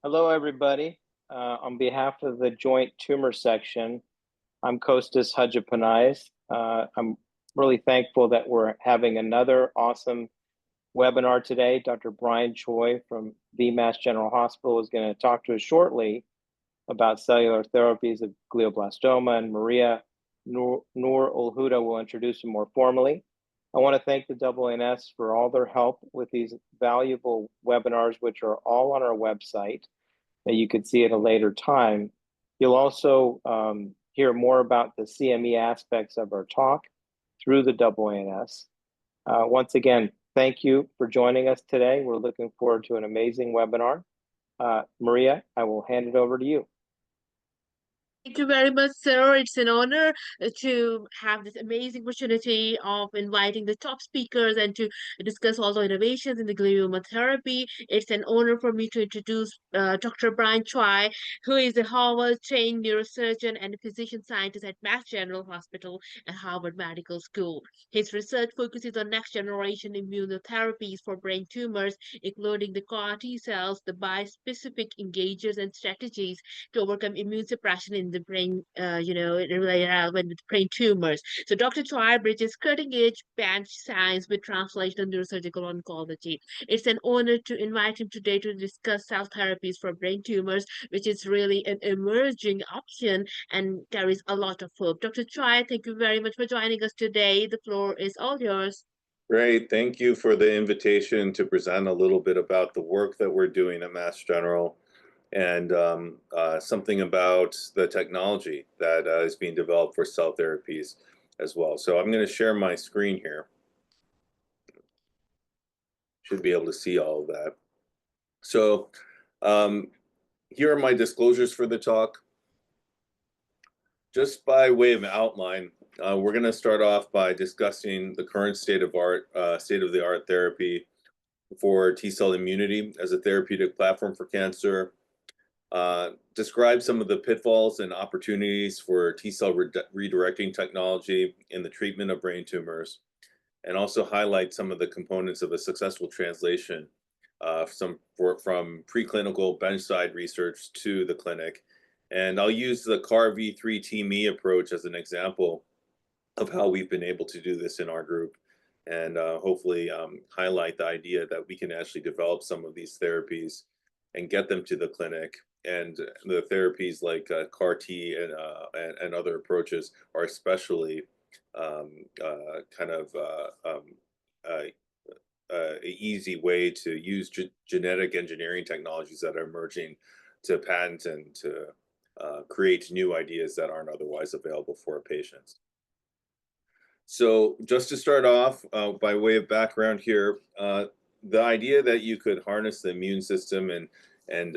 Hello, everybody. On behalf of the Joint Tumor Section, I'm Kostas Hadjipanais. I'm really thankful that we're having another awesome webinar today. Dr. Brian Choi from the Mass General Hospital is going to talk to us shortly about cellular therapies of glioblastoma, and Maria Noor Ulhuda will introduce him more formally. I want to thank the AANS for all their help with these valuable webinars, which are all on our website that you could see at a later time. You'll also hear more about the CME aspects of our talk through the AANS. Once again, thank you for joining us today. We're looking forward to an amazing webinar. Maria, I will hand it over to you. Thank you very much, sir. It's an honor to have this amazing opportunity of inviting the top speakers and to discuss all the innovations in the glioma therapy. It's an honor for me to introduce Dr. Brian Choi, who is a Harvard-trained neurosurgeon and a physician scientist at Mass General Hospital and Harvard Medical School. His research focuses on next-generation immunotherapies for brain tumors, including the CAR T cells, the bispecific engagers, and strategies to overcome immune suppression in the brain, related with brain tumors. So Dr. Choi bridges cutting-edge bench science with translational neurosurgical oncology. It's an honor to invite him today to discuss cell therapies for brain tumors, which is really an emerging option and carries a lot of hope. Dr. Choi, thank you very much for joining us today. The floor is all yours. Great. Thank you for the invitation to present a little bit about the work that we're doing at Mass General and something about the technology that is being developed for cell therapies as well. So I'm going to share my screen here. Should be able to see all of that. So here are my disclosures for the talk. Just by way of outline, we're going to start off by discussing the current state-of-the-art therapy for T-cell immunity as a therapeutic platform for cancer, describe some of the pitfalls and opportunities for T-cell redirecting technology in the treatment of brain tumors, and also highlight some of the components of a successful translation from preclinical bench-side research to the clinic. And I'll use the CAR-V3 TME approach as an example of how we've been able to do this in our group, and hopefully highlight the idea that we can actually develop some of these therapies and get them to the clinic. And the therapies like CAR-T and other approaches are especially an easy way to use genetic engineering technologies that are emerging to patent and to create new ideas that aren't otherwise available for patients. So just to start off, by way of background here, the idea that you could harness the immune system and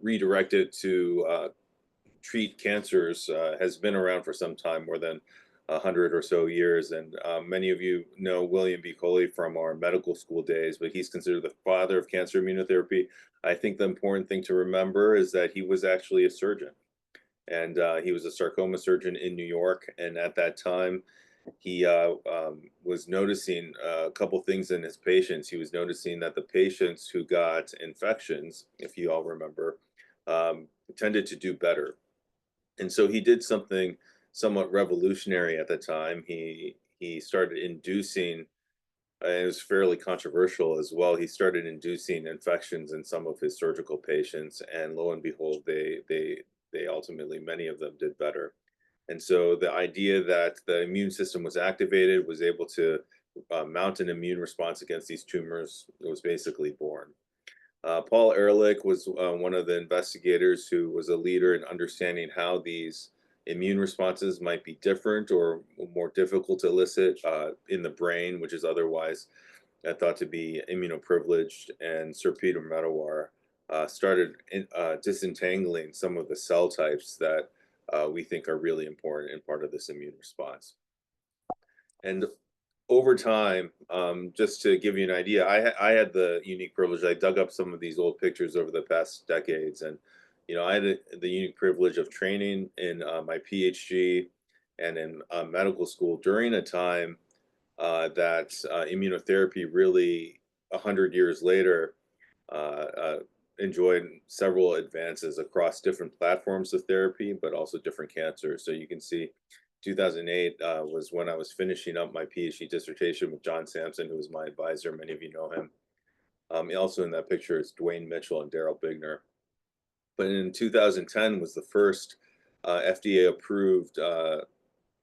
redirect it to treat cancers has been around for some time, more than 100 or so years. And many of you know William B. Coley from our medical school days, but he's considered the father of cancer immunotherapy. I think the important thing to remember is that he was actually a surgeon. And he was a sarcoma surgeon in New York. And at that time, he was noticing a couple things in his patients. He was noticing that the patients who got infections, if you all remember, tended to do better. And so he did something somewhat revolutionary at the time. He started inducing, and it was fairly controversial as well, he started inducing infections in some of his surgical patients, and lo and behold, they ultimately, many of them did better. And so the idea that the immune system was activated, was able to mount an immune response against these tumors, was basically born. Paul Ehrlich was one of the investigators who was a leader in understanding how these immune responses might be different or more difficult to elicit in the brain, which is otherwise thought to be immunoprivileged. And Sir Peter Medawar started disentangling some of the cell types that we think are really important and part of this immune response. And over time, just to give you an idea, I had the unique privilege, I dug up some of these old pictures over the past decades, and I had the unique privilege of training in my PhD and in medical school during a time that immunotherapy really, 100 years later, enjoyed several advances across different platforms of therapy, but also different cancers. So you can see 2008 was when I was finishing up my PhD dissertation with John Sampson, who was my advisor. Many of you know him. Also in that picture is Dwayne Mitchell and Daryl Bigner. But in 2010 was the first FDA-approved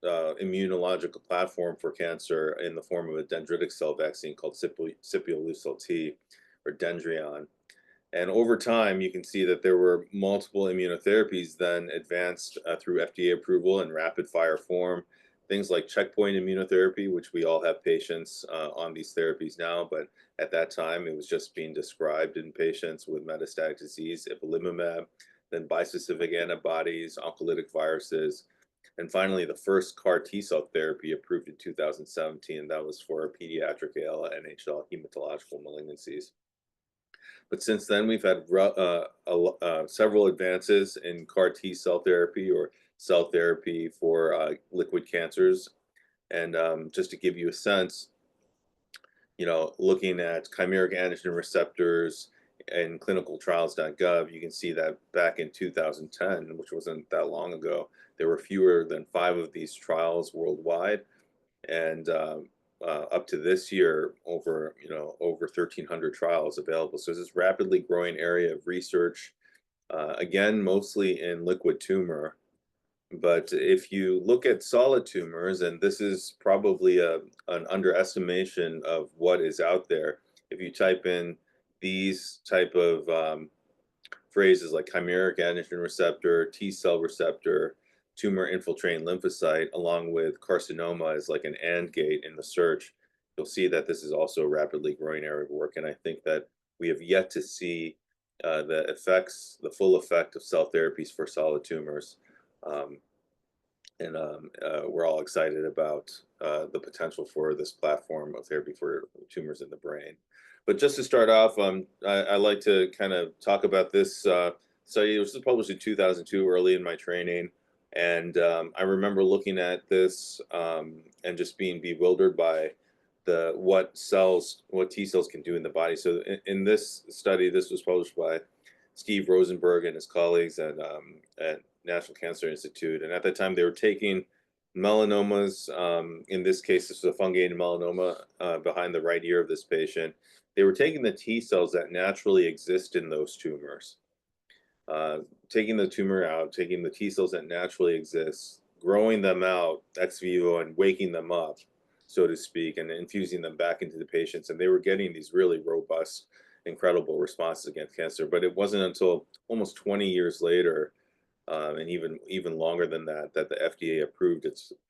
immunological platform for cancer in the form of a dendritic cell vaccine called Sipuleucel T, or Dendrion. And over time, you can see that there were multiple immunotherapies then advanced through FDA approval in rapid fire form. Things like checkpoint immunotherapy, which we all have patients on these therapies now, but at that time it was just being described in patients with metastatic disease, ipilimumab, then bispecific antibodies, oncolytic viruses, and finally the first CAR T-cell therapy approved in 2017, that was for pediatric AL, NHL, hematological malignancies. But since then, we've had several advances in CAR T-cell therapy or cell therapy for liquid cancers. And just to give you a sense, looking at chimeric antigen receptors in clinicaltrials.gov, you can see that back in 2010, which wasn't that long ago, there were fewer than 5 of these trials worldwide. And up to this year, over 1,300 trials available. So this is rapidly growing area of research, again, mostly in liquid tumor. But if you look at solid tumors, and this is probably an underestimation of what is out there, if you type in these type of phrases like chimeric antigen receptor, T-cell receptor, tumor infiltrating lymphocyte, along with carcinoma as like an AND gate in the search, you'll see that this is also a rapidly growing area of work. And I think that we have yet to see the full effect of cell therapies for solid tumors. We're all excited about the potential for this platform of therapy for tumors in the brain. But just to start off, I like to kind of talk about this study. It was published in 2002, early in my training. And I remember looking at this and just being bewildered by what T cells can do in the body. So in this study, this was published by Steve Rosenberg and his colleagues at National Cancer Institute. And at that time, they were taking melanomas. In this case, this was a fungated melanoma behind the right ear of this patient. They were taking the T cells that naturally exist in those tumors, taking the tumor out, taking the T cells that naturally exist, growing them out ex vivo and waking them up, so to speak, and infusing them back into the patients. And they were getting these really robust, incredible responses against cancer. But it wasn't until almost 20 years later, and even longer than that, that the FDA approved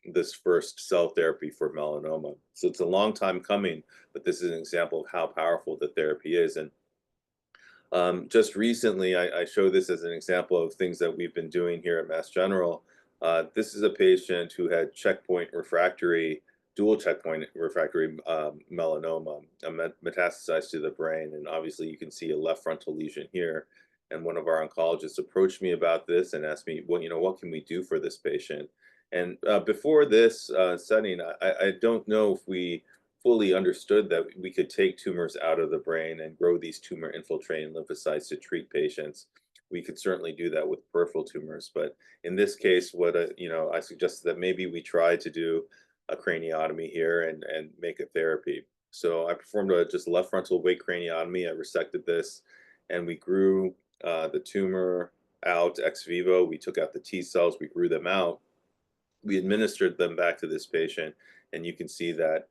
this first cell therapy for melanoma. So it's a long time coming, but this is an example of how powerful the therapy is. And just recently, I show this as an example of things that we've been doing here at Mass General. This is a patient who had dual checkpoint refractory melanoma, metastasized to the brain. And obviously you can see a left frontal lesion here. And one of our oncologists approached me about this and asked me, well, what can we do for this patient? And before this setting, I don't know if we fully understood that we could take tumors out of the brain and grow these tumor infiltrating lymphocytes to treat patients. We could certainly do that with peripheral tumors. But in this case, I suggested that maybe we try to do a craniotomy here and make a therapy. So I performed a just left frontal awake craniotomy. I resected this, and we grew the tumor out ex vivo. We took out the T cells, we grew them out. We administered them back to this patient, and you can see that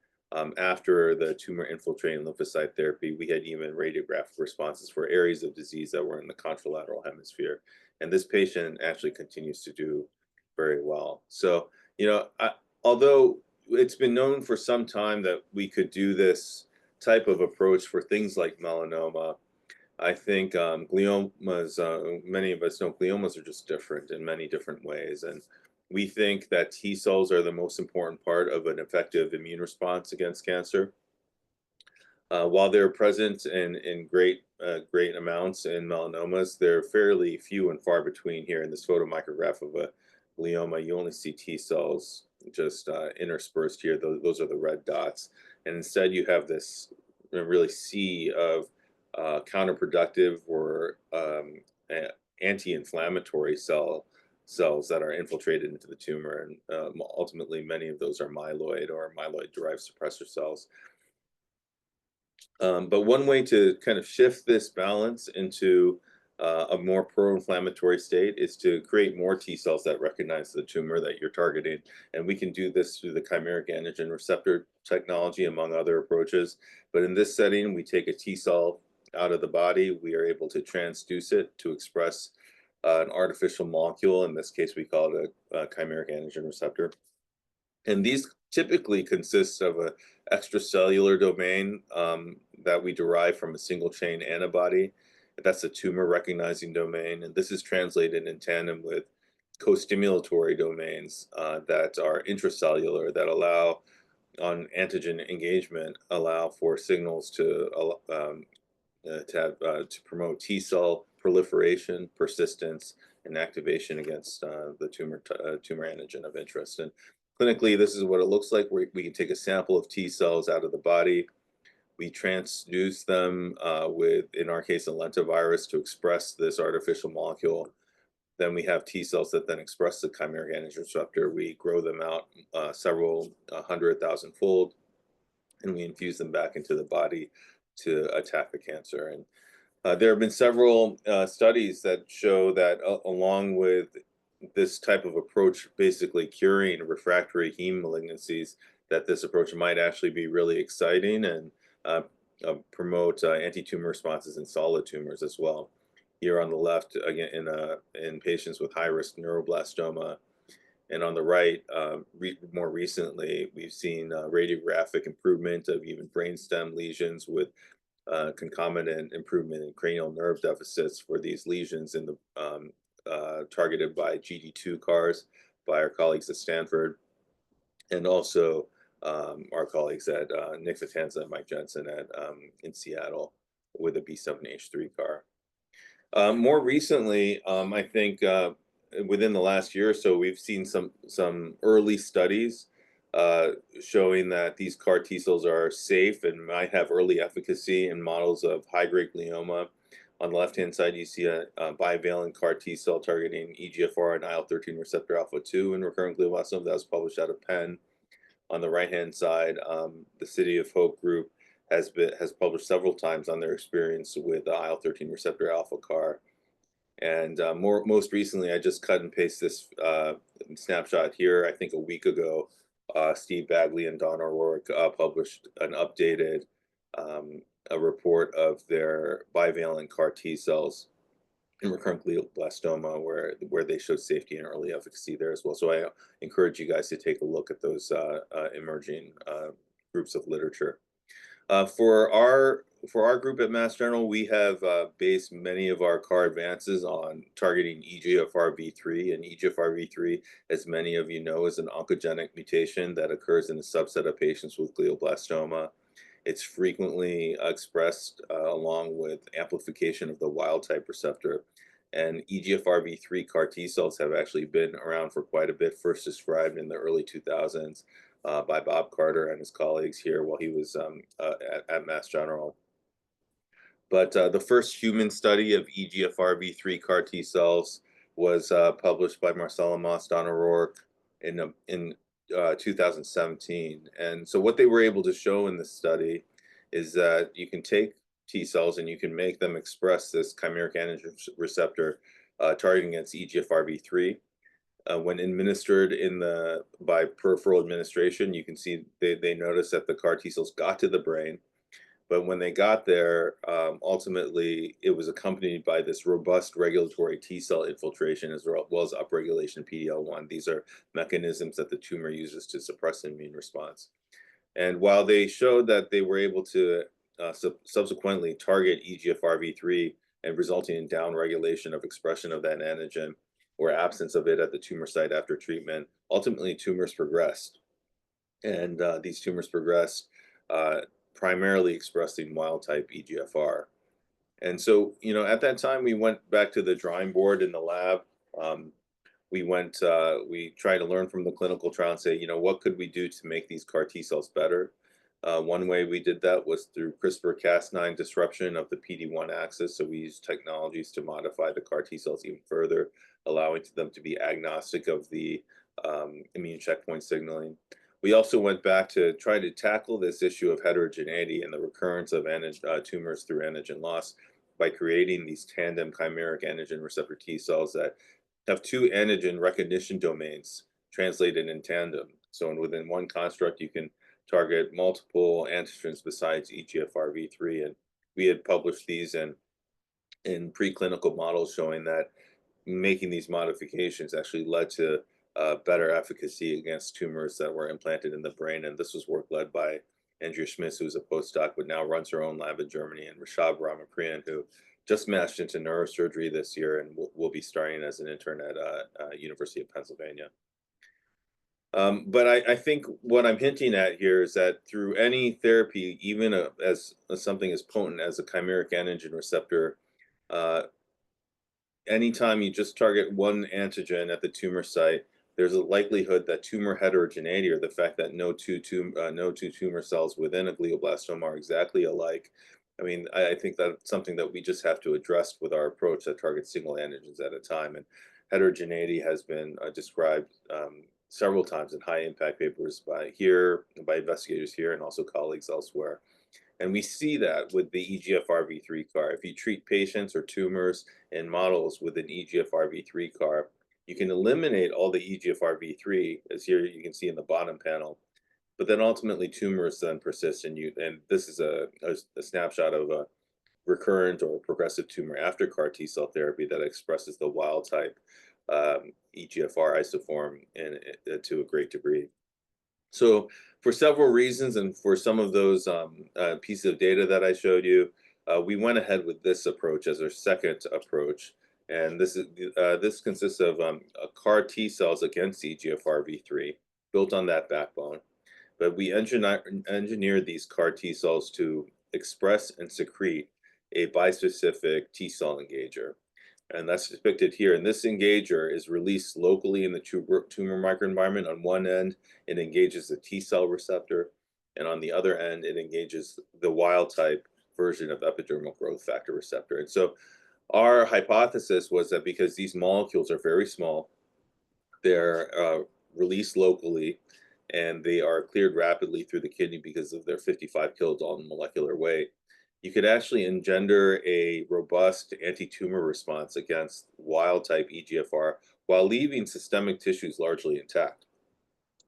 after the tumor infiltrating lymphocyte therapy, we had even radiographic responses for areas of disease that were in the contralateral hemisphere. And this patient actually continues to do very well. So, although it's been known for some time that we could do this type of approach for things like melanoma, I think gliomas, many of us know gliomas are just different in many different ways. And we think that T cells are the most important part of an effective immune response against cancer. While they're present in great amounts in melanomas, they're fairly few and far between here. In this photomicrograph of a glioma, you only see T cells just interspersed here. Those are the red dots. And instead, you have this really sea of counterproductive or anti-inflammatory cells that are infiltrated into the tumor, and ultimately many of those are myeloid or myeloid-derived suppressor cells. But one way to kind of shift this balance into a more pro-inflammatory state is to create more T cells that recognize the tumor that you're targeting. And we can do this through the chimeric antigen receptor technology, among other approaches. But in this setting, we take a T cell out of the body. We are able to transduce it to express an artificial molecule. In this case, we call it a chimeric antigen receptor. And these typically consist of an extracellular domain that we derive from a single chain antibody. That's a tumor recognizing domain. And this is translated in tandem with co-stimulatory domains that are intracellular, that allow, on antigen engagement, allow for signals to promote T cell proliferation, persistence, and activation against the tumor antigen of interest. And clinically, this is what it looks like. We can take a sample of T cells out of the body. We transduce them with, in our case, a lentivirus to express this artificial molecule. Then we have T cells that then express the chimeric antigen receptor. We grow them out several 100,000-fold, and we infuse them back into the body to attack the cancer. And there have been several studies that show that along with this type of approach, basically curing refractory heme malignancies, that this approach might actually be really exciting and promote anti-tumor responses in solid tumors as well. Here on the left, again, in patients with high-risk neuroblastoma, and on the right, more recently, we've seen radiographic improvement of even brainstem lesions with concomitant improvement in cranial nerve deficits for these lesions in the targeted by GD2 CARs by our colleagues at Stanford, and also our colleagues at Nick Vitanza and Mike Jensen in Seattle with a B7H3 CAR. More recently, I think within the last year or so, we've seen some early studies showing that these CAR T cells are safe and might have early efficacy in models of high-grade glioma. On the left-hand side, you see a bivalent CAR T cell targeting EGFR and IL-13 receptor alpha 2 in recurrent glioblastoma. That was published out of Penn. On the right-hand side, the City of Hope group has published several times on their experience with the IL-13 receptor alpha CAR. And most recently, I just cut and paste this snapshot here. I think a week ago, Steve Bagley and Don O'Rourke published an updated a report of their bivalent CAR T cells in recurrent glioblastoma, where they showed safety and early efficacy there as well. So I encourage you guys to take a look at those emerging groups of literature. For our group at Mass General, we have based many of our CAR advances on targeting EGFRV3, and EGFRV3, as many of you know, is an oncogenic mutation that occurs in a subset of patients with glioblastoma. It's frequently expressed along with amplification of the wild-type receptor. And EGFRV3 CAR T cells have actually been around for quite a bit, first described in the early 2000s by Bob Carter and his colleagues here while he was at Mass General. But the first human study of EGFRV3 CAR T cells was published by Marcella Moss, Don O'Rourke in 2017. And so what they were able to show in this study is that you can take T cells and you can make them express this chimeric antigen receptor targeting against EGFRV3. When administered by peripheral administration, you can see they noticed that the CAR T cells got to the brain. But when they got there, ultimately, it was accompanied by this robust regulatory T cell infiltration as well as upregulation PD-L1. These are mechanisms that the tumor uses to suppress immune response. And while they showed that they were able to subsequently target EGFRV3 and resulting in downregulation of expression of that antigen or absence of it at the tumor site after treatment, ultimately tumors progressed. And these tumors progressed primarily expressing wild-type EGFR. And so, at that time, we went back to the drawing board in the lab. We tried to learn from the clinical trial and say, what could we do to make these CAR T cells better? One way we did that was through CRISPR-Cas9 disruption of the PD-1 axis. So we used technologies to modify the CAR T cells even further, allowing them to be agnostic of the immune checkpoint signaling. We also went back to try to tackle this issue of heterogeneity and the recurrence of tumors through antigen loss by creating these tandem chimeric antigen receptor T cells that have two antigen recognition domains translated in tandem. So within one construct, you can target multiple antigens besides EGFRV3. And we had published these in preclinical models showing that making these modifications actually led to better efficacy against tumors that were implanted in the brain. And this was work led by Andrea Schmitz, who's a postdoc, but now runs her own lab in Germany, and Rashab Ramapriyan, who just matched into neurosurgery this year and will be starting as an intern at University of Pennsylvania. But I think what I'm hinting at here is that through any therapy, even as something as potent as a chimeric antigen receptor, anytime you just target one antigen at the tumor site, there's a likelihood that tumor heterogeneity, or the fact that no two tumor cells within a glioblastoma are exactly alike. I mean, I think that's something that we just have to address with our approach that targets single antigens at a time. And heterogeneity has been described several times in high impact papers by investigators here and also colleagues elsewhere. And we see that with the EGFRV3 CAR. If you treat patients or tumors in models with an EGFRV3 CAR, you can eliminate all the EGFRV3, as here you can see in the bottom panel. But then ultimately tumors then persist, and this is a snapshot of a recurrent or progressive tumor after CAR T cell therapy that expresses the wild type EGFR isoform to a great degree. So for several reasons, and for some of those pieces of data that I showed you, we went ahead with this approach as our second approach. And this consists of CAR T cells against EGFRV3 built on that backbone. But we engineered these CAR T cells to express and secrete a bispecific T cell engager. And that's depicted here. And this engager is released locally in the tumor microenvironment. On one end, it engages the T cell receptor, and on the other end, it engages the wild type version of epidermal growth factor receptor. And so our hypothesis was that because these molecules are very small, they're released locally, and they are cleared rapidly through the kidney because of their 55 kilodalton molecular weight, you could actually engender a robust anti-tumor response against wild-type EGFR while leaving systemic tissues largely intact.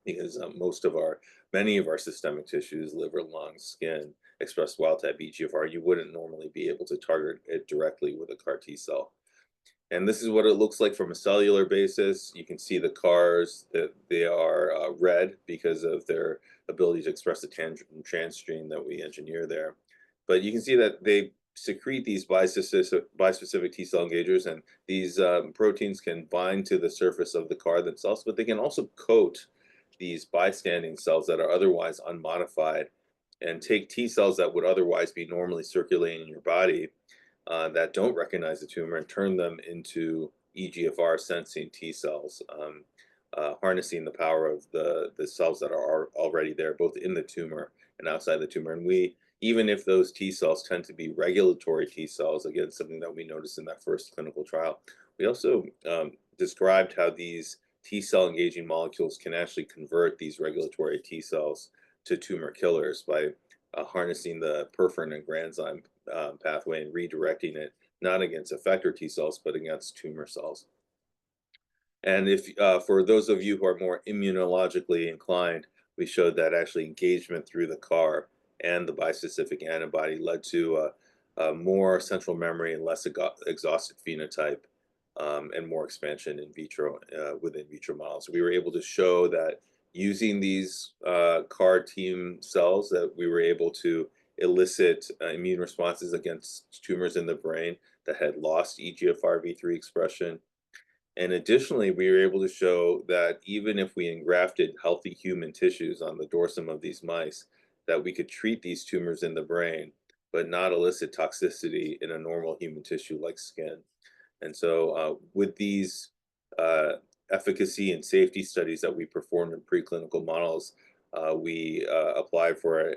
Because many of our systemic tissues, liver, lungs, skin, express wild-type EGFR. You wouldn't normally be able to target it directly with a CAR T cell. And this is what it looks like from a cellular basis. You can see the CARs, that they are red because of their ability to express the transgene that we engineer there. But you can see that they secrete these bispecific T cell engagers, and these proteins can bind to the surface of the CAR themselves, but they can also coat these bystanding cells that are otherwise unmodified and take T cells that would otherwise be normally circulating in your body that don't recognize the tumor and turn them into EGFR sensing T cells, harnessing the power of the cells that are already there, both in the tumor and outside the tumor. And even if those T cells tend to be regulatory T cells, again, something that we noticed in that first clinical trial, we also described how these T cell engaging molecules can actually convert these regulatory T cells to tumor killers by harnessing the perforin and granzyme pathway and redirecting it not against effector T cells, but against tumor cells. And if for those of you who are more immunologically inclined, we showed that actually engagement through the CAR and the bispecific antibody led to more central memory and less exhausted phenotype and more expansion in vitro with in vitro models. So we were able to show that using these CAR team cells, that we were able to elicit immune responses against tumors in the brain that had lost EGFRV3 expression. And additionally, we were able to show that even if we engrafted healthy human tissues on the dorsum of these mice, that we could treat these tumors in the brain, but not elicit toxicity in a normal human tissue like skin. And so with these efficacy and safety studies that we performed in preclinical models, we applied for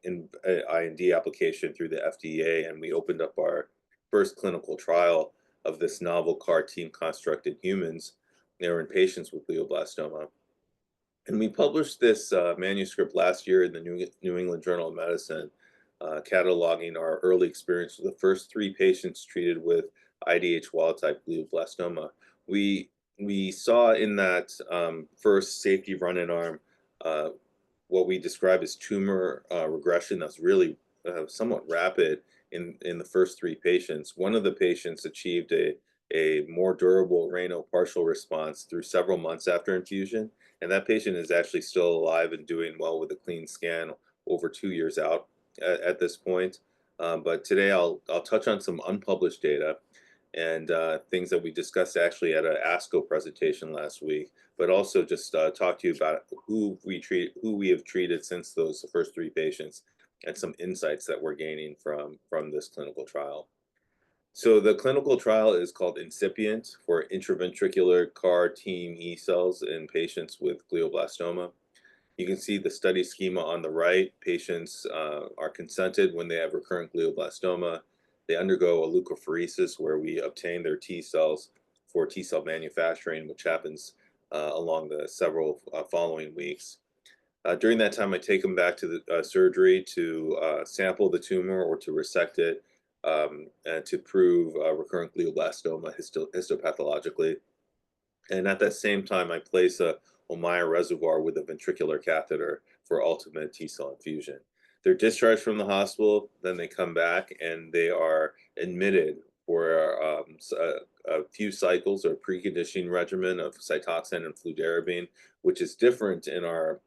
an IND application through the FDA, and we opened up our first clinical trial of this novel CAR team construct in humans. They were in patients with glioblastoma. And we published this manuscript last year in the New England Journal of Medicine, cataloging our early experience with the first 3 patients treated with IDH wild-type glioblastoma. We saw in that first safety run-in arm what we describe as tumor regression that's really somewhat rapid in the first 3 patients. One of the patients achieved a more durable RANO partial response through several months after infusion, and that patient is actually still alive and doing well with a clean scan over 2 years out at this point. But today I'll touch on some unpublished data and things that we discussed actually at an ASCO presentation last week, but also just talk to you about who we have treated since those first 3 patients, and some insights that we're gaining from this clinical trial. So the clinical trial is called Incipient for intraventricular CAR Team E cells in patients with glioblastoma. You can see the study schema on the right. Patients are consented when they have recurrent glioblastoma. They undergo a leukapheresis where we obtain their T cells for T cell manufacturing, which happens along the several following weeks. During that time, I take them back to the surgery to sample the tumor or to resect it, and to prove recurrent glioblastoma histopathologically. And at that same time, I place a Ommaya reservoir with a ventricular catheter for ultimate T cell infusion. They're discharged from the hospital, then they come back and they are admitted for a few cycles or preconditioning regimen of Cytoxan and fludarabine, which is different in our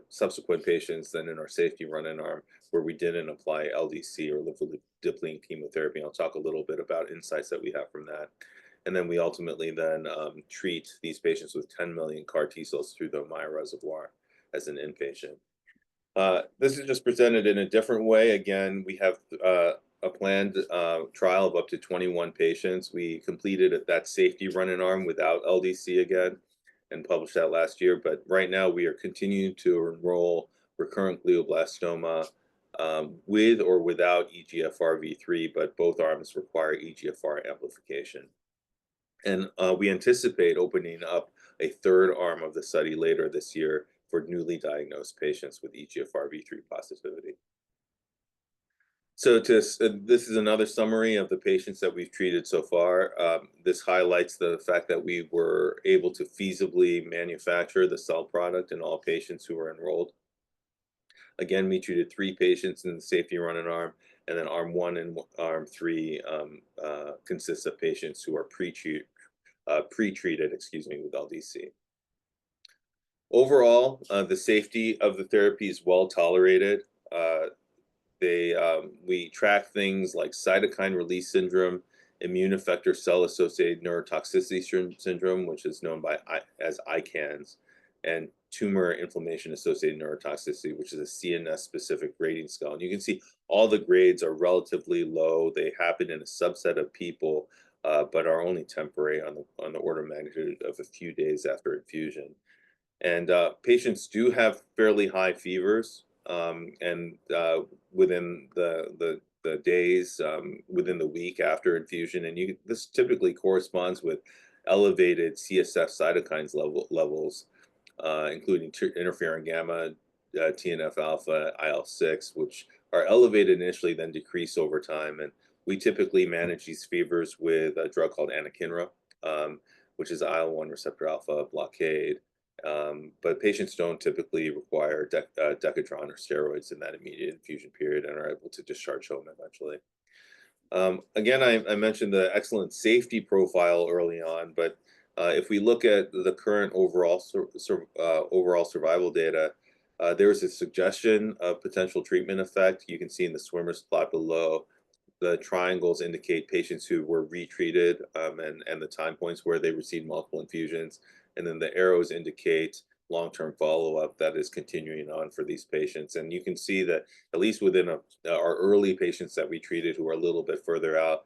subsequent patients than in our safety run-in arm, where we didn't apply LDC or lymphodepleting chemotherapy. I'll talk a little bit about insights that we have from that. And then we ultimately then treat these patients with 10 million CAR T cells through the Ommaya reservoir as an inpatient. This is just presented in a different way. Again, we have a planned trial of up to 21 patients. We completed that safety run-in arm without LDC again and published that last year. But right now we are continuing to enroll recurrent glioblastoma with or without EGFR-V3, but both arms require EGFR amplification. And we anticipate opening up a third arm of the study later this year for newly diagnosed patients with EGFR-V3 positivity. So this is another summary of the patients that we've treated so far. This highlights the fact that we were able to feasibly manufacture the cell product in all patients who were enrolled. Again, we treated 3 patients in the safety run-in arm, and then arm 1 and arm 3 consists of patients who are pre-treated, with LDC. Overall, the safety of the therapy is well tolerated. We track things like cytokine release syndrome, immune effector cell-associated neurotoxicity syndrome, which is known as ICANS, and tumor inflammation-associated neurotoxicity, which is a CNS-specific grading scale. And you can see all the grades are relatively low. They happen in a subset of people, but are only temporary on the order of magnitude of a few days after infusion. And patients do have fairly high fevers, and within the days, within the week after infusion, and this typically corresponds with elevated CSF cytokines levels, including interferon gamma, TNF alpha, IL-6, which are elevated initially, then decrease over time. And we typically manage these fevers with a drug called anakinra, which is IL-1 receptor alpha blockade. But patients don't typically require decadron or steroids in that immediate infusion period and are able to discharge home eventually. Again, I mentioned the excellent safety profile early on, but if we look at the current overall survival data, there's a suggestion of potential treatment effect. You can see in the swimmer's plot below, the triangles indicate patients who were retreated, and the time points where they received multiple infusions. And then the arrows indicate long-term follow-up that is continuing on for these patients. And you can see that at least within our early patients that we treated who are a little bit further out,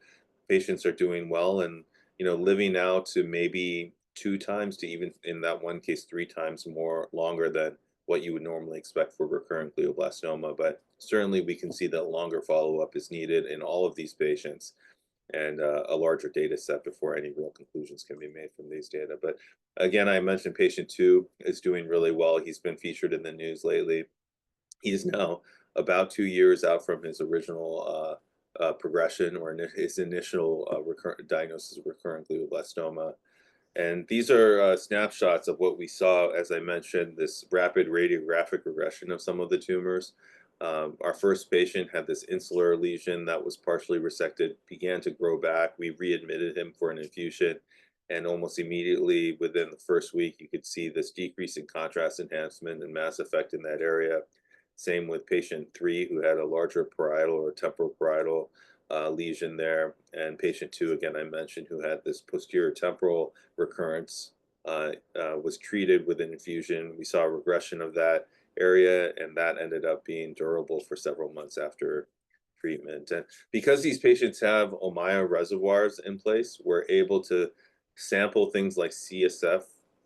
patients are doing well and living out to maybe 2 times to even in that one case 3 times more longer than what you would normally expect for recurrent glioblastoma, but certainly we can see that longer follow-up is needed in all of these patients, and a larger data set before any real conclusions can be made from these data. But again, I mentioned patient 2 is doing really well. He's been featured in the news lately. He's now about 2 years out from his original progression, or his initial diagnosis of recurrent glioblastoma. And these are snapshots of what we saw, as I mentioned, this rapid radiographic regression of some of the tumors. Our first patient had this insular lesion that was partially resected, began to grow back. We readmitted him for an infusion, and almost immediately within the first week, you could see this decrease in contrast enhancement and mass effect in that area. Same with patient 3, who had a larger parietal or temporal parietal lesion there. And patient 2, again, I mentioned, who had this posterior temporal recurrence, was treated with an infusion. We saw a regression of that area, and that ended up being durable for several months after treatment. And because these patients have Ommaya reservoirs in place, we're able to sample things like CSF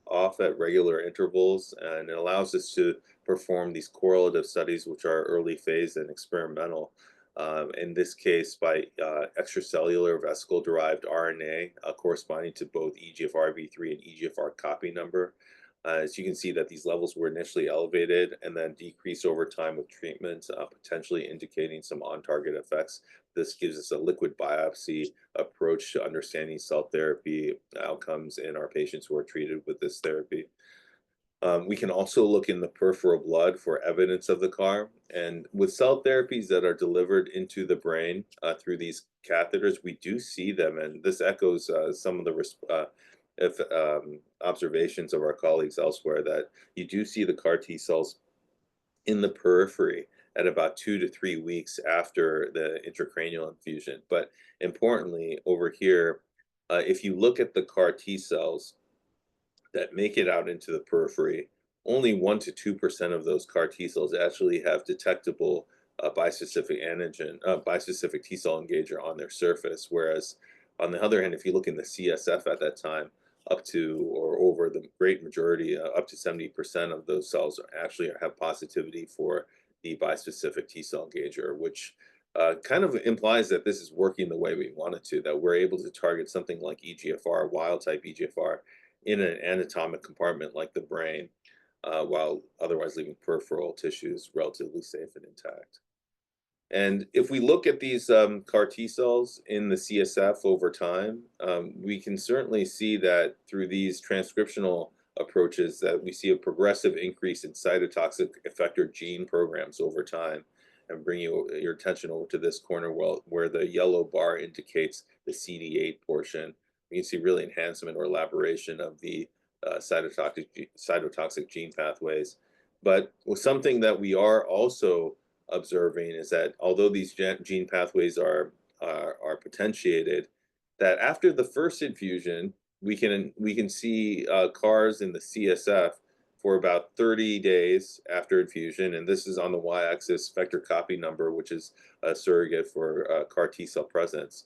off at regular intervals, and it allows us to perform these correlative studies, which are early phase and experimental. In this case, by extracellular vesicle-derived RNA corresponding to both EGFRV3 and EGFR copy number. As you can see that these levels were initially elevated and then decrease over time with treatment, potentially indicating some on-target effects. This gives us a liquid biopsy approach to understanding cell therapy outcomes in our patients who are treated with this therapy. We can also look in the peripheral blood for evidence of the CAR. And with cell therapies that are delivered into the brain through these catheters, we do see them. And this echoes some of the observations of our colleagues elsewhere, that you do see the CAR T cells in the periphery at about 2 to 3 weeks after the intracranial infusion. But importantly, over here, if you look at the CAR T cells that make it out into the periphery, only 1 to 2% of those CAR T cells actually have detectable bispecific antigen, bispecific T cell engager on their surface. Whereas, on the other hand, if you look in the CSF at that time, up to or over the great majority, up to 70% of those cells actually have positivity for the bispecific T cell engager, which kind of implies that this is working the way we want it to, that we're able to target something like EGFR, wild type EGFR, in an anatomic compartment like the brain, while otherwise leaving peripheral tissues relatively safe and intact. And if we look at these CAR T cells in the CSF over time, we can certainly see that through these transcriptional approaches that we see a progressive increase in cytotoxic effector gene programs over time. And bring your attention over to this corner where the yellow bar indicates the CD8 portion. You can see really enhancement or elaboration of the cytotoxic gene pathways. But something that we are also observing is that although these gene pathways are potentiated, that after the first infusion, we can see CARs in the CSF for about 30 days after infusion, and this is on the y-axis vector copy number, which is a surrogate for CAR T cell presence.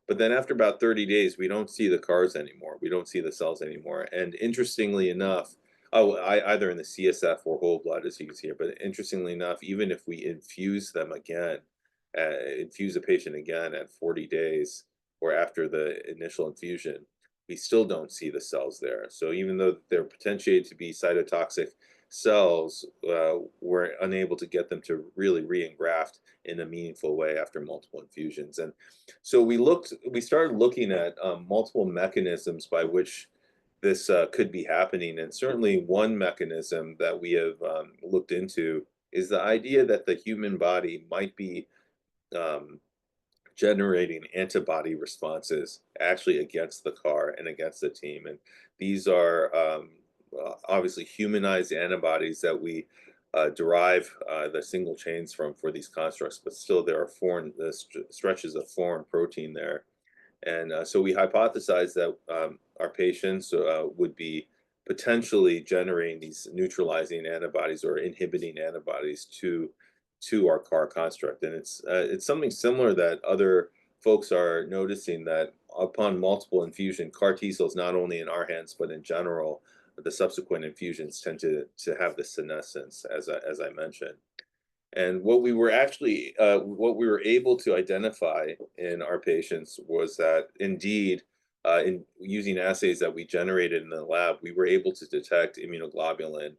But then after about 30 days, we don't see the CARs anymore. We don't see the cells anymore. And interestingly enough, either in the CSF or whole blood, as you can see here, but interestingly enough, even if we infuse them again, infuse a patient again at 40 days or after the initial infusion, we still don't see the cells there. So even though they're potentiated to be cytotoxic cells, we're unable to get them to really re-engraft in a meaningful way after multiple infusions. And so we started looking at multiple mechanisms by which this could be happening. And certainly one mechanism that we have looked into is the idea that the human body might be generating antibody responses actually against the CAR and against the team. And these are obviously humanized antibodies that we derive the single chains from for these constructs, but still there are foreign stretches of foreign protein there. And so we hypothesized that our patients would be potentially generating these neutralizing antibodies or inhibiting antibodies to our CAR construct. And it's something similar that other folks are noticing, that upon multiple infusion, CAR T cells, not only in our hands, but in general, the subsequent infusions tend to have the senescence, as I mentioned. And what we were able to identify in our patients was that indeed, in using assays that we generated in the lab, we were able to detect immunoglobulin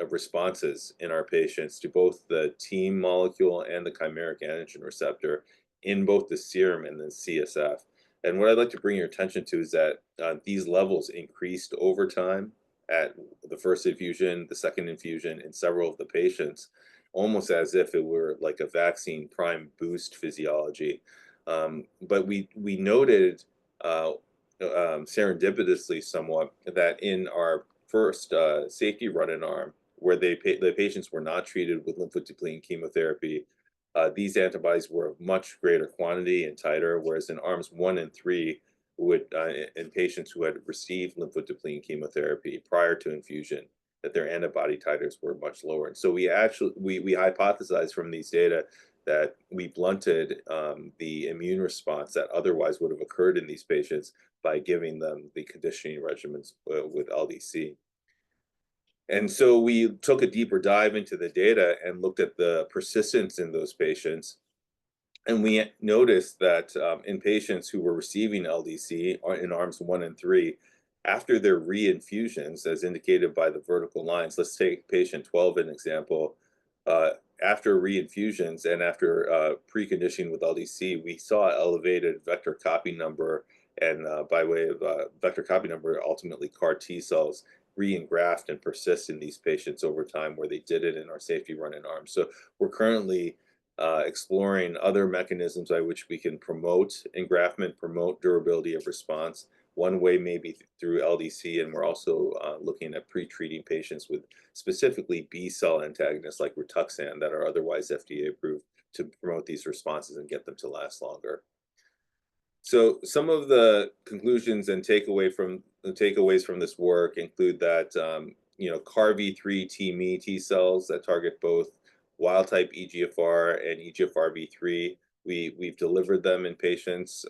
responses in our patients to both the TEAM molecule and the chimeric antigen receptor in both the serum and the CSF. And what I'd like to bring your attention to is that these levels increased over time at the first infusion, the second infusion, in several of the patients, almost as if it were like a vaccine prime boost physiology. But we noted serendipitously somewhat that in our first safety run-in arm, where the patients were not treated with lymphodepleting chemotherapy, these antibodies were of much greater quantity and titer, whereas in arms 1 and 3, in patients who had received lymphodepleting chemotherapy prior to infusion, that their antibody titers were much lower. And so we hypothesized from these data that we blunted the immune response that otherwise would have occurred in these patients by giving them the conditioning regimens with LDC. And so we took a deeper dive into the data and looked at the persistence in those patients. And we noticed that in patients who were receiving LDC in arms 1 and 3, after their reinfusions, as indicated by the vertical lines, let's take patient 12 as an example, after reinfusions and after preconditioning with LDC, we saw elevated vector copy number, and by way of vector copy number, ultimately CAR T cells re-engraft and persist in these patients over time, where they did it in our safety run-in arm. So we're currently exploring other mechanisms by which we can promote engraftment, promote durability of response. One way may be through LDC, and we're also looking at pre-treating patients with specifically B-cell antagonists like Rituxan that are otherwise FDA approved to promote these responses and get them to last longer. So some of the conclusions and takeaways from this work include that CARV3 T cells that target both wild type EGFR and EGFRB3, we've delivered them in patients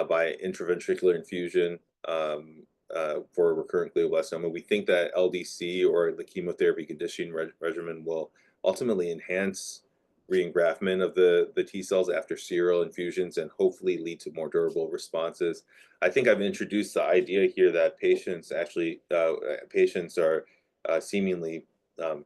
by intraventricular infusion for recurrent glioblastoma. We think that LDC, or the chemotherapy conditioning regimen, will ultimately enhance re-engraftment of the T cells after serial infusions and hopefully lead to more durable responses. I think I've introduced the idea here that patients are seemingly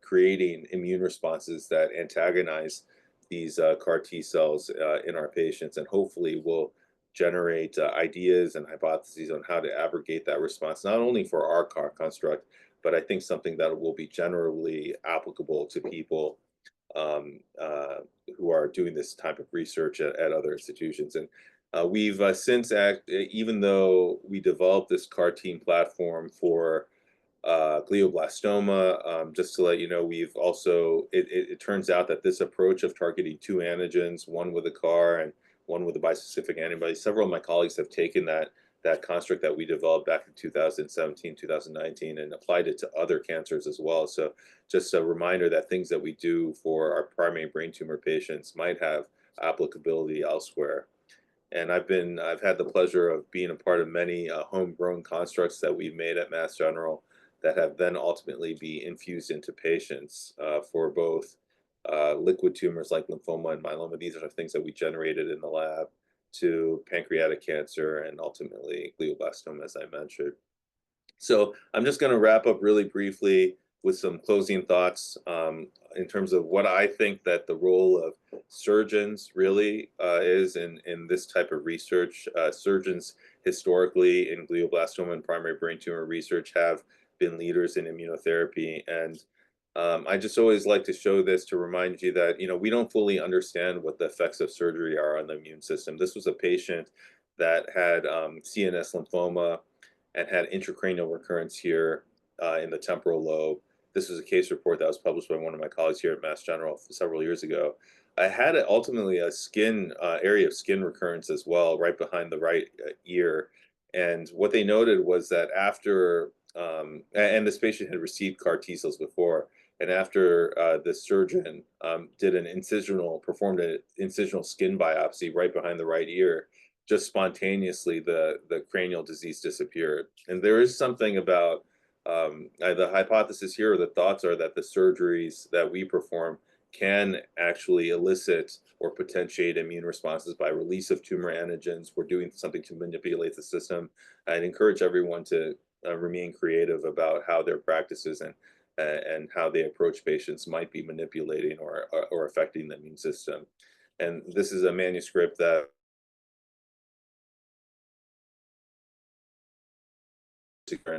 creating immune responses that antagonize these CAR T cells in our patients, and hopefully will generate ideas and hypotheses on how to abrogate that response, not only for our CAR construct, but I think something that will be generally applicable to people who are doing this type of research at other institutions. And we've since even though we developed this CAR team platform for glioblastoma, just to let you know, we've also, it turns out that this approach of targeting 2 antigens, one with a CAR and one with a bispecific antibody, several of my colleagues have taken that construct that we developed back in 2017, 2019, and applied it to other cancers as well. So just a reminder that things that we do for our primary brain tumor patients might have applicability elsewhere. And I've had the pleasure of being a part of many homegrown constructs that we've made at Mass General that have then ultimately be infused into patients for both liquid tumors like lymphoma and myeloma. These are things that we generated in the lab, to pancreatic cancer and ultimately glioblastoma, as I mentioned. So I'm just going to wrap up really briefly with some closing thoughts in terms of what I think that the role of surgeons really is in this type of research. Surgeons historically in glioblastoma and primary brain tumor research have been leaders in immunotherapy, and I just always like to show this to remind you that, we don't fully understand what the effects of surgery are on the immune system. This was a patient that had CNS lymphoma and had intracranial recurrence here in the temporal lobe. This was a case report that was published by one of my colleagues here at Mass General several years ago. I had ultimately a area of skin recurrence as well, right behind the right ear. And what they noted was that after, and this patient had received CAR T cells before, and after the surgeon performed an incisional skin biopsy right behind the right ear, just spontaneously the cranial disease disappeared. And there is something about the hypothesis here, or the thoughts are that the surgeries that we perform can actually elicit or potentiate immune responses by release of tumor antigens. We're doing something to manipulate the system. I'd encourage everyone to remain creative about how their practices and how they approach patients might be manipulating or affecting the immune system. And this is a manuscript that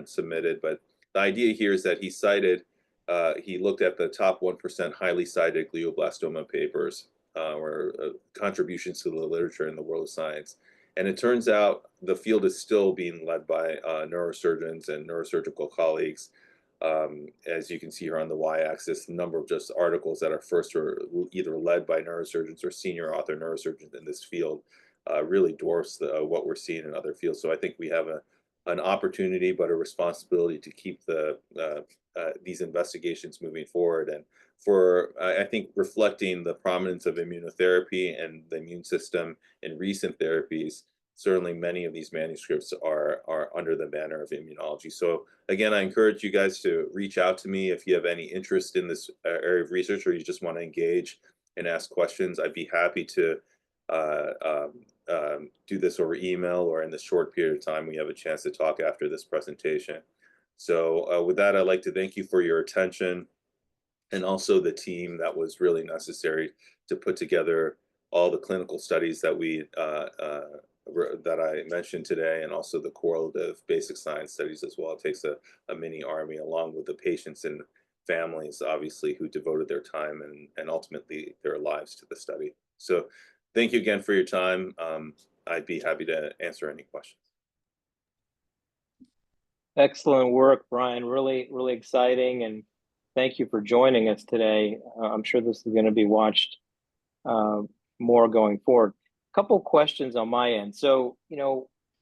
submitted, but the idea here is that he looked at the top 1% highly cited glioblastoma papers, or contributions to the literature in the world of science. And it turns out the field is still being led by neurosurgeons and neurosurgical colleagues. As you can see here on the y-axis, the number of just articles that are first or either led by neurosurgeons or senior author neurosurgeons in this field really dwarfs what we're seeing in other fields. So I think we have an opportunity, but a responsibility to keep these investigations moving forward. And for, I think, reflecting the prominence of immunotherapy and the immune system in recent therapies, certainly many of these manuscripts are under the banner of immunology. So again, I encourage you guys to reach out to me if you have any interest in this area of research, or you just want to engage and ask questions. I'd be happy to do this over email, or in this short period of time we have a chance to talk after this presentation. So with that, I'd like to thank you for your attention, and also the team that was really necessary to put together all the clinical studies that that I mentioned today, and also the correlative basic science studies as well. It takes a mini army, along with the patients and families, obviously, who devoted their time and ultimately their lives to the study. So thank you again for your time. I'd be happy to answer any questions. Excellent work, Brian. Really, really exciting. And thank you for joining us today. I'm sure this is going to be watched more going forward. A couple questions on my end. So,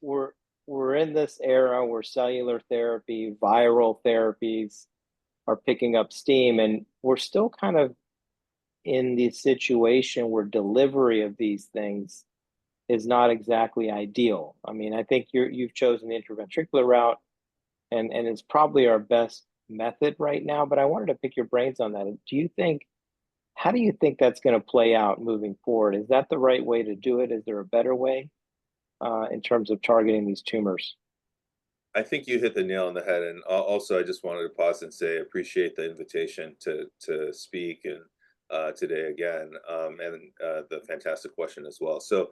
we're in this era where cellular therapy, viral therapies are picking up steam, and we're still kind of in the situation where delivery of these things is not exactly ideal. I mean, I think you've chosen the intraventricular route, and it's probably our best method right now, but I wanted to pick your brains on that. How do you think that's going to play out moving forward? Is that the right way to do it? Is there a better way in terms of targeting these tumors? I think you hit the nail on the head. And also, I just wanted to pause and say, I appreciate the invitation to speak and today again, and the fantastic question as well. So,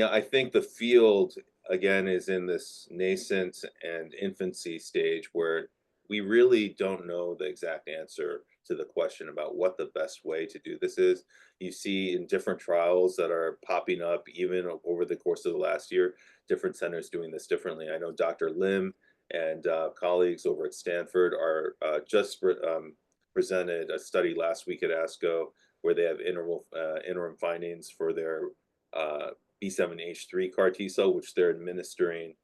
I think the field, again, is in this nascent and infancy stage where we really don't know the exact answer to the question about what the best way to do this is. You see in different trials that are popping up, even over the course of the last year, different centers doing this differently. I know Dr. Lim and colleagues over at Stanford are presented a study last week at ASCO where they have interim findings for their B7H3 CAR T cell, which they're administering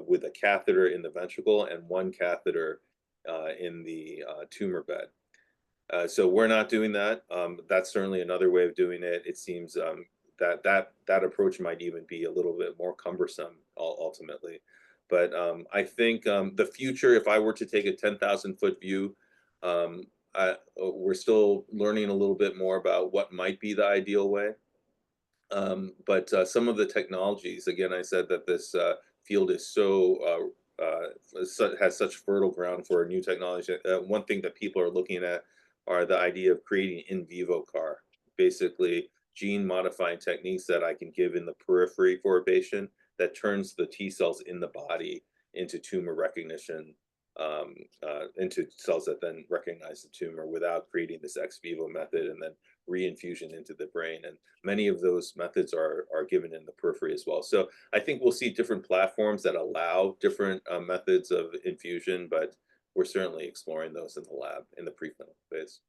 with a catheter in the ventricle and one catheter in the tumor bed. So we're not doing that. That's certainly another way of doing it. It seems that approach might even be a little bit more cumbersome ultimately. But I think the future, if I were to take a 10,000-foot view, we're still learning a little bit more about what might be the ideal way. But some of the technologies, again, I said that this field is has such fertile ground for new technology. One thing that people are looking at are the idea of creating in vivo CAR, basically gene modifying techniques that I can give in the periphery for a patient that turns the T cells in the body into tumor recognition, into cells that then recognize the tumor without creating this ex vivo method and then reinfusion into the brain. And many of those methods are given in the periphery as well. So I think we'll see different platforms that allow different methods of infusion, but we're certainly exploring those in the lab in the preclinical phase.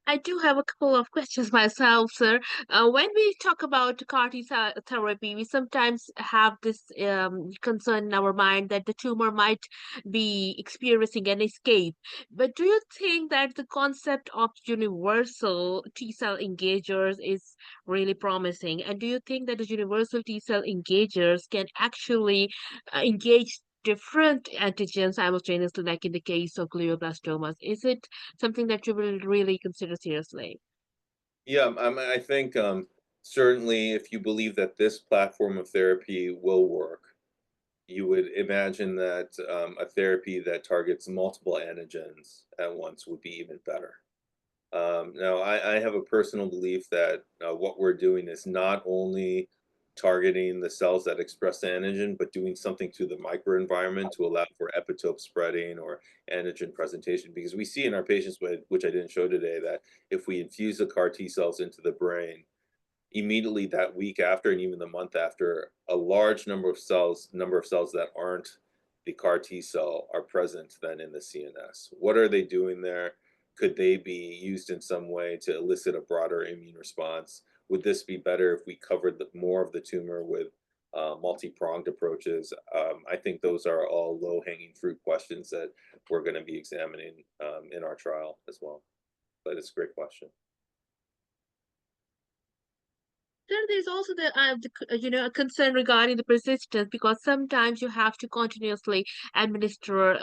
I do have a couple of questions myself, sir. When we talk about CAR T cell therapy, we sometimes have this concern in our mind that the tumor might be experiencing an escape. But do you think that the concept of universal T cell engagers is really promising? And do you think that the universal T cell engagers can actually engage different antigens simultaneously, like in the case of glioblastomas? Is it something that you will really consider seriously? Yeah, I think certainly if you believe that this platform of therapy will work, you would imagine that a therapy that targets multiple antigens at once would be even better. Now, I have a personal belief that what we're doing is not only targeting the cells that express the antigen, but doing something to the microenvironment to allow for epitope spreading or antigen presentation. Because we see in our patients, which I didn't show today, that if we infuse the CAR T cells into the brain, immediately that week after and even the month after, a large number of cells that aren't the CAR T cell are present then in the CNS. What are they doing there? Could they be used in some way to elicit a broader immune response? Would this be better if we covered more of the tumor with multi-pronged approaches? I think those are all low-hanging fruit questions that we're going to be examining in our trial as well. But it's a great question. Then there's also a concern regarding the persistence, because sometimes you have to continuously administer,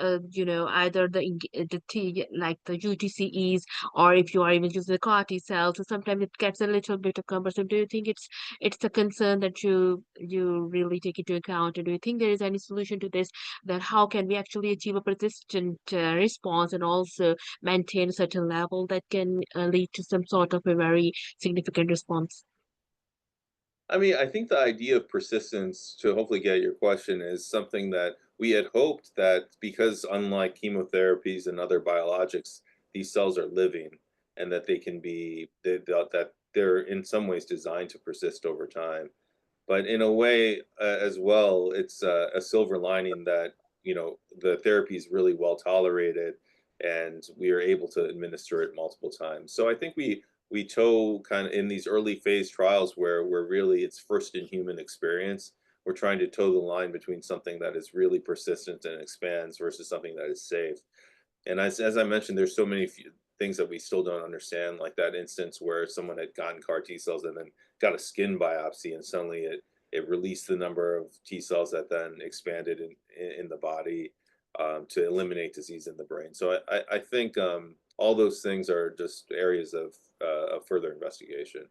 either the T, like the UTCEs, or if you are even using the CAR T cells, so sometimes it gets a little bit of cumbersome. Do you think it's a concern that you really take into account, and do you think there is any solution to this? That how can we actually achieve a persistent response and also maintain a certain level that can lead to some sort of a very significant response? I mean, I think the idea of persistence, to hopefully get at your question, is something that we had hoped that because unlike chemotherapies and other biologics, these cells are living and that they can be that they're in some ways designed to persist over time. But in a way, as well, it's a silver lining that the therapy is really well tolerated, and we are able to administer it multiple times. So I think we toe kind of in these early phase trials where we're really it's first in human experience. We're trying to toe the line between something that is really persistent and expands versus something that is safe. And as I mentioned, there's so many things that we still don't understand, like that instance where someone had gotten CAR T cells and then got a skin biopsy, and suddenly it released the number of T cells that then expanded in the body to eliminate disease in the brain. So I think all those things are just areas of further investigation.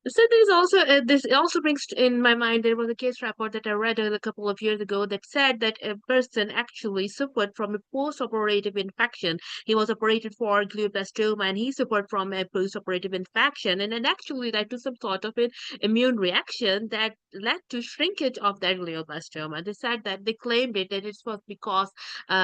So there's also this also brings in my mind, there was a case report that I read a couple of years ago that said that a person actually suffered from a post-operative infection. He was operated for glioblastoma and he suffered from a post-operative infection, and it actually led to some sort of an immune reaction that led to shrinkage of that glioblastoma. They said that they claimed that it was because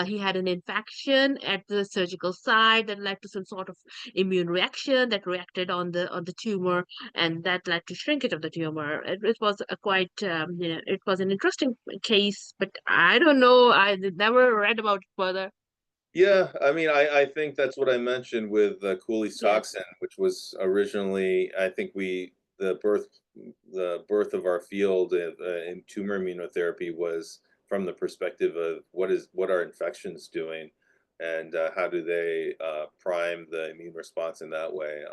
he had an infection at the surgical site that led to some sort of immune reaction that reacted on the tumor, and that led to shrinkage of the tumor. It was a quite, it was an interesting case, but I don't know. I never read about it further. Yeah, I mean, I think that's what I mentioned with Cooley's Yes. toxin, which was originally, I think the birth of our field in tumor immunotherapy was from the perspective of what are infections doing, and how do they prime the immune response in that way.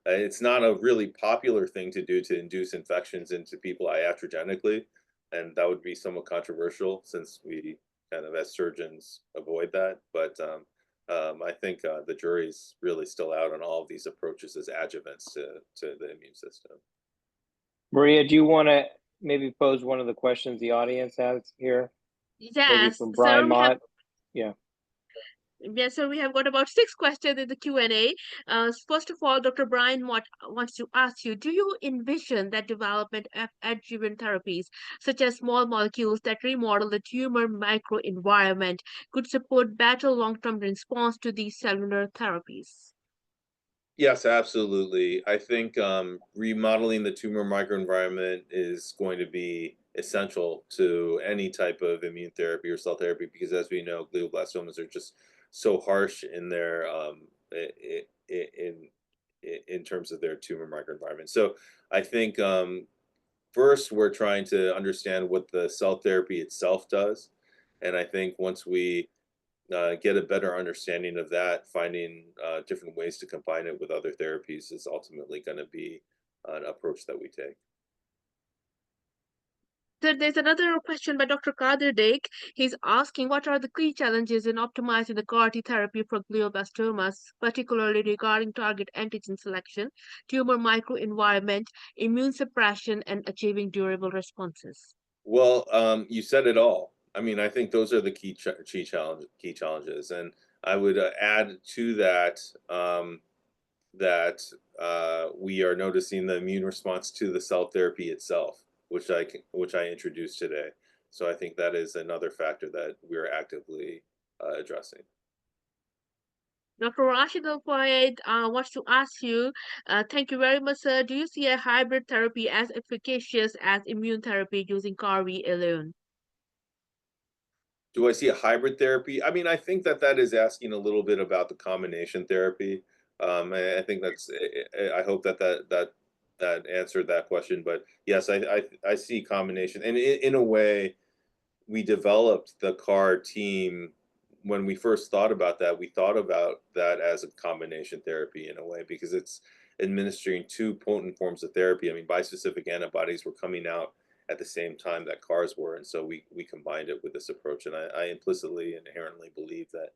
It's not a really popular thing to do to induce infections into people iatrogenically, and that would be somewhat controversial since we kind of as surgeons avoid that. But I think the jury's really still out on all of these approaches as adjuvants to the immune system. Maria, do you want to maybe pose one of the questions the audience has here? Maybe Yes, from sir, Brian we have. Mott? Yeah. Yes, so we have got about 6 questions in the Q&A. First of all, Dr. Brian wants to ask you, do you envision that development of adjuvant therapies, such as small molecules that remodel the tumor microenvironment, could support better long-term response to these cellular therapies? Yes, absolutely. I think remodeling the tumor microenvironment is going to be essential to any type of immune therapy or cell therapy because, as we know, glioblastomas are just so harsh in their in terms of their tumor microenvironment. So I think first we're trying to understand what the cell therapy itself does, and I think once we get a better understanding of that, finding different ways to combine it with other therapies is ultimately going to be an approach that we take. So there's another question by Dr. Kadir Dik. He's asking, what are the key challenges in optimizing the CAR-T therapy for glioblastomas, particularly regarding target antigen selection, tumor microenvironment, immune suppression, and achieving durable responses? Well, you said it all. I mean, I think those are the key challenges, and I would add to that that we are noticing the immune response to the cell therapy itself, which I introduced today. So I think that is another factor that we're actively addressing. Dr. Rashid Al-Fayed wants to ask you, thank you very much, sir. Do you see a hybrid therapy as efficacious as immune therapy using CAR-V alone? Do I see a hybrid therapy? I mean, I think that is asking a little bit about the combination therapy. I think that's. I hope that answered that question. But yes, I see combination, and in a way, we developed the CAR team when we first thought about that. We thought about that as a combination therapy in a way because it's administering two potent forms of therapy. I mean, bispecific antibodies were coming out at the same time that CARs were, and so we combined it with this approach. And I implicitly and inherently believe that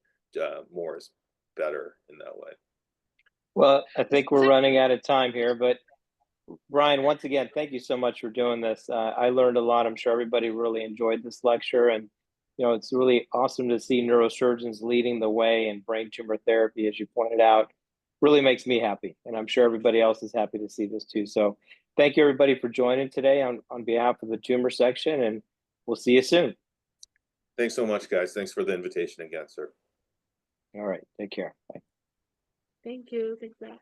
more is better in that way. Well, I think we're running out of time here, but Brian, once again, thank you so much for doing this. I learned a lot. I'm sure everybody really enjoyed this lecture, and it's really awesome to see neurosurgeons leading the way in brain tumor therapy, as you pointed out. Really makes me happy, and I'm sure everybody else is happy to see this too. So thank you, everybody, for joining today on behalf of the tumor section, and we'll see you soon. Thanks so much, guys. Thanks for the invitation again, sir. All right, take care. Bye. Thank you. Thanks, Zach.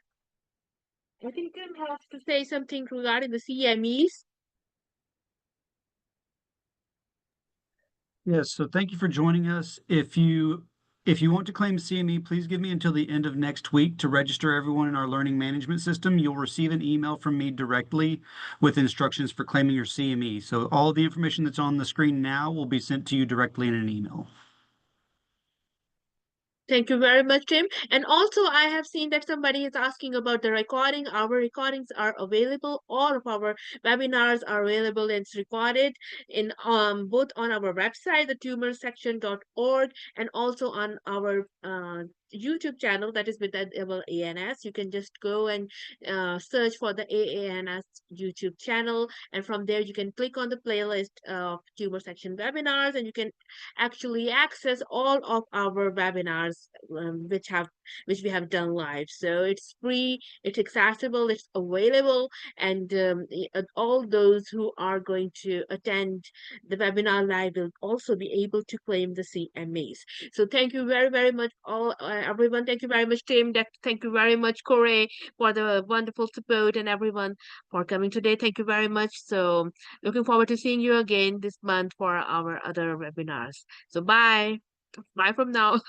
I think Tim has to say something regarding the CMEs. Yes, so thank you for joining us. If you want to claim CME, please give me until the end of next week to register everyone in our learning management system. You'll receive an email from me directly with instructions for claiming your CME. So all the information that's on the screen now will be sent to you directly in an email. Thank you very much, Tim. And also, I have seen that somebody is asking about the recording. Our recordings are available. All of our webinars are available and it's recorded in both on our website, the tumorsection.org, and also on our YouTube channel that is with the AANS. You can just go and search for the AANS YouTube channel, and from there you can click on the playlist of Tumor Section webinars, and you can actually access all of our webinars which we have done live. So it's free, it's accessible, it's available, and all those who are going to attend the webinar live will also be able to claim the CMAs. So thank you very, very much, all everyone. Thank you very much, Tim. Thank you very much, Corey, for the wonderful support, and everyone for coming today. Thank you very much. So looking forward to seeing you again this month for our other webinars. So bye from now.